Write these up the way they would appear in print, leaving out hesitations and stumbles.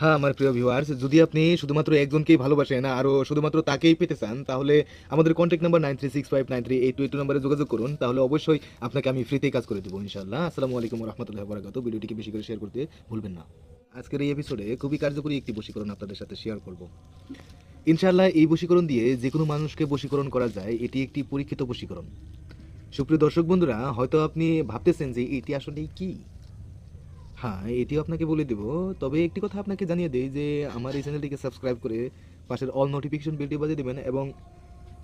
হ্যাঁ, আমার প্রিয় ভিউয়ার্স, যদি আপনি শুধুমাত্র একজনকেই ভালোবাসেন আরো শুধুমাত্র তাকেই পেতে চান, তাহলে আমাদের কন্ট্যাক্ট নাম্বার 9365938282 নম্বরে যোগাযোগ করুন। তাহলে অবশ্যই আপনাকে আমি ফ্রিতেই কাজ করে দেব ইনশাআল্লাহ। আসসালামু আলাইকুম ওয়া রাহমাতুল্লাহি ওয়া বারাকাতুহু। ভিডিওটিকে বেশি করে শেয়ার করতে ভুলবেন না। আজকের এই এপিসোডে খুবই কার্যকরী একটি বশীকরণ আপনাদের সাথে শেয়ার করব। ইনশাআল্লাহ এই বশীকরণ দিয়ে যেকোনো মানুষকে বশীকরণ করা যায়। এটি একটি পরীক্ষিত বশীকরণ। সুপ্রিয় দর্শক বন্ধুরা, হয়তো আপনি ভাবতেছেন যে এটি আসলে কি? হ্যাঁ, এটিও আপনাকে বলে দেব। তবে একটি কথা আপনাকে জানিয়ে দেই যে আমার এই চ্যানেলটিকে সাবস্ক্রাইব করে পাশের অল নোটিফিকেশন বেলটি বাজিয়ে দিবেন এবং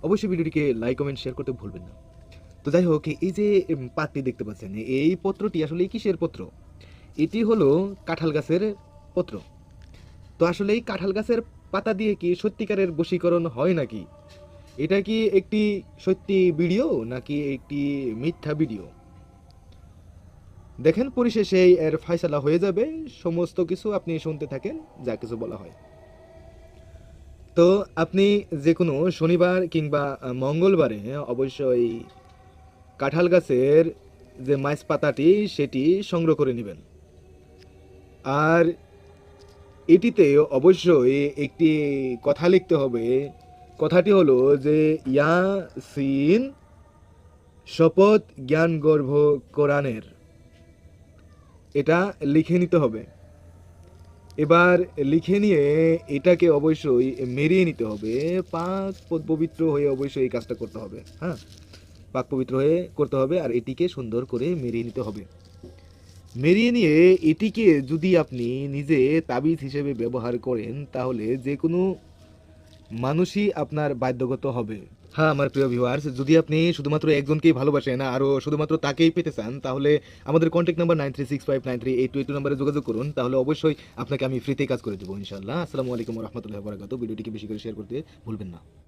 অবশ্যই ভিডিওটিকে লাইক, কমেন্ট, শেয়ার করতে ভুলবেন না। তো যাই হোক, এই যে পাতটি দেখতে পাচ্ছেন, এই পত্রটি আসলে কিসের পত্র? এটি হলো কাঁঠাল গাছের পত্র। তো আসলে এই কাঁঠাল গাছের পাতা দিয়ে কি সত্যিকারের বশীকরণ হয় নাকি? এটা কি একটি সত্যি ভিডিও নাকি একটি মিথ্যা ভিডিও? দেখেন, পরিশেষে এর ফয়সালা হয়ে যাবে। সমস্ত কিছু আপনি শুনতে থাকেন, যা কিছু বলা হয়। তো আপনি যে কোনো শনিবার কিংবা মঙ্গলবারে অবশ্যই কাঁঠাল গাছের যে মাইজ পাতাটি সেটি সংগ্রহ করে নেবেন। আর এটিতে অবশ্যই একটি কথা লিখতে হবে। কথাটি হলো যে ইয়াসিন শপথ জ্ঞানগর্ভ কোরআনের, এটা লিখে নিতে হবে। এবার লিখে নিয়ে এটাকে অবশ্যই মেরিয়ে নিতে হবে। পাক পবিত্র হয়ে অবশ্যই এই কাজটা করতে হবে। হ্যাঁ, পাক পবিত্র হয়ে করতে হবে আর এটিকে সুন্দর করে মেরিয়ে নিতে হবে। মেরিয়ে নিয়ে এটিকে যদি আপনি নিজে তাবিজ হিসেবে ব্যবহার করেন, তাহলে যে কোনো মানুষই আপনার বাধ্যগত হবে। হ্যাঁ, আমার প্রিয় ভিউয়ার্স, যদি আপনি শুধুমাত্র একজনকেই ভালোবাসেন আরো শুধুমাত্র তাকেই পেতে চান, তাহলে আমাদের কন্ট্যাক্ট নাম্বার 9365938282 নম্বরে যোগাযোগ করুন। তাহলে অবশ্যই আপনাকে আমি ফ্রিতেই কাজ করে দেব ইনশাআল্লাহ। আসসালামু আলাইকুম ওয়া রাহমাতুল্লাহি ওয়া বারাকাতুহু। ভিডিওটিকে বেশি করে শেয়ার করতে ভুলবেন না।